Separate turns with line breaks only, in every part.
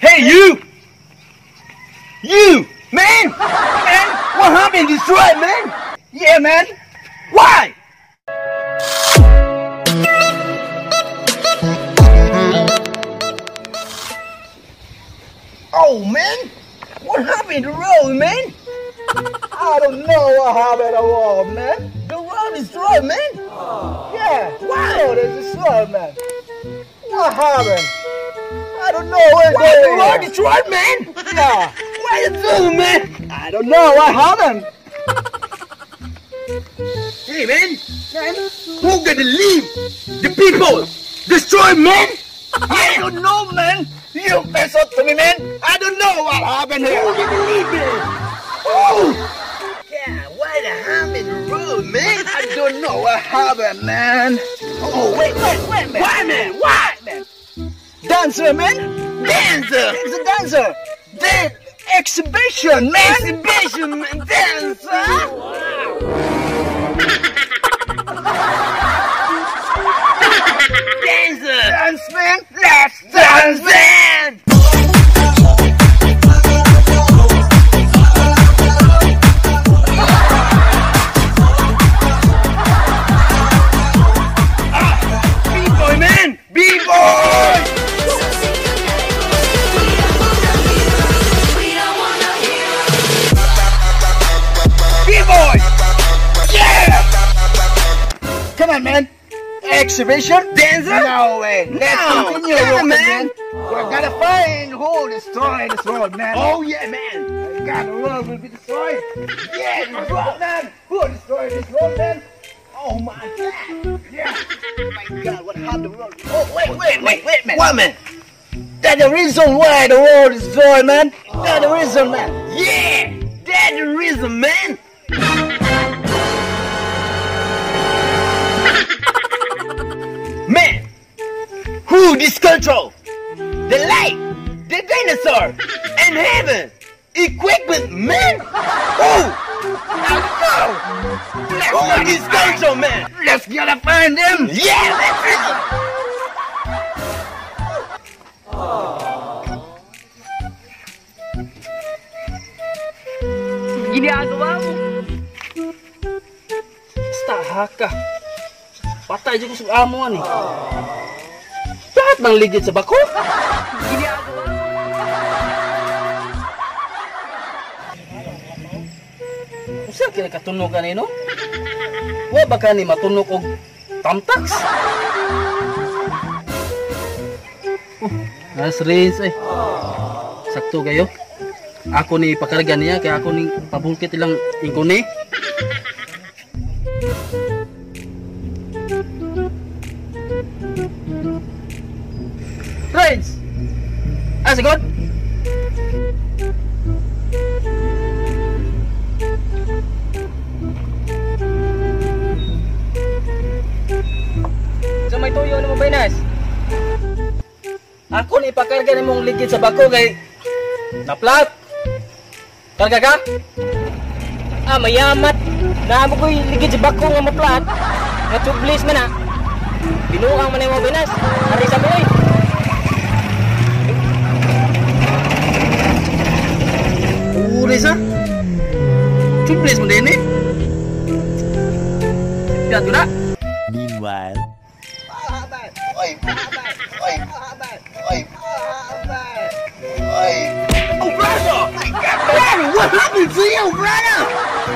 Hey, you! You! Man! Man! What happened? Destroyed, man! Yeah, man! Why? Oh, man! What happened to the road, man? I don't know what happened to the road, man. The road is destroyed, man. Yeah, why? The road is destroyed, man. What happened? I don't know where the road is destroyed, man. Yeah. What you doing, man? I don't know what happened. Hey, man. Who gonna leave the people destroyed, man? I don't know, man. You mess up to me, man. I don't know what happened here. Who gonna leave me? Oh! Yeah, what happened in the road, man? I don't know what happened, man. Oh, wait, man. Why, man? Why, man? Dancer, man. Dancer. It's a dancer. The exhibition, man. Exhibition, man. Dancer. Dancer. Dance, man. Let's dance, man. B-boy, man. B-boy. B-boy! Yeah! Come on, man. Exhibition? Dancer? No way. Let's continue walking, man. We're gonna find who destroyed this road, man. Oh, yeah, man. God, the road will be destroyed. Yeah, this road, man. Who destroyed this road, man? Oh, my God. Yeah. Oh, my God, what happened to the road? Oh, wait, man. What, man? That's the reason why the road is destroyed, man. That's the reason, man. Yeah! That's the reason, man. Man, who this control? The light, the dinosaur, and heaven, equipment, man. Who? Who this control, man? Let's gotta find them. Yeah, let's go. Ginagawa mo. Basta haka. Patay dyan ko sa amuan eh. Lahat bang ligid sa bako? Ginagawa mo. Usa kaya katunog kanino? Wa ba ka ni matunog og tamtax? Nas rinse eh. Sakto kayo. Ako ni pakarga niya kaya ako ni pabungkit ilang ingkone. Trains! Sagot? So may tuyo na mo, Vines? Ako ni pakarga ni mong ligid sa bako kay naplat. Karga ka? Mayamat. Naamo ko'y ligid sa bako nga maplat. Natublis man na. Binuang man yung mga Vines. Hari sa buhay. Reza, tublis mo din eh. Lihat ko na.
Meanwhile,
Oh, brother! Brother, what happened to you, brother?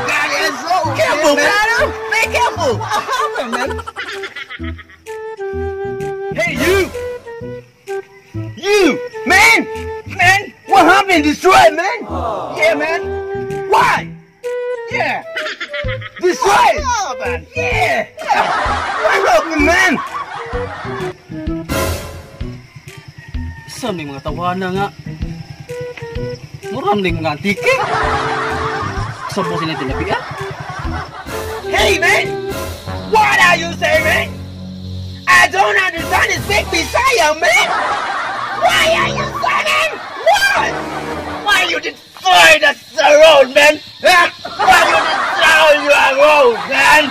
God is so careful, brother. Be careful. What happened, man? Hey, you, man. What happened? Destroyed, man. Yeah, man. Why? Yeah. Destroyed. Man. Yeah. What happened, man?
Saan may mga tawanan nga? Muram din mga antike. Saan po sila tinapian?
Hey, man. What are you saying, man? I don't understand this big Bisaya, man. Why are you saying? What? Why you destroy the road, man? Huh? Why you destroy your road, man?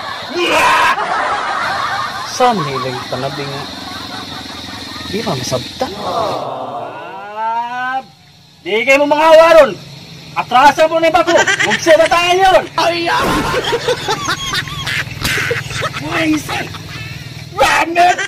Saan nilang panabing di ba masabtan? Di kayo mo mga awaron. Atrasa po na yung bako. Huwag siya bataan yun.
Ay, Crazy! Run it!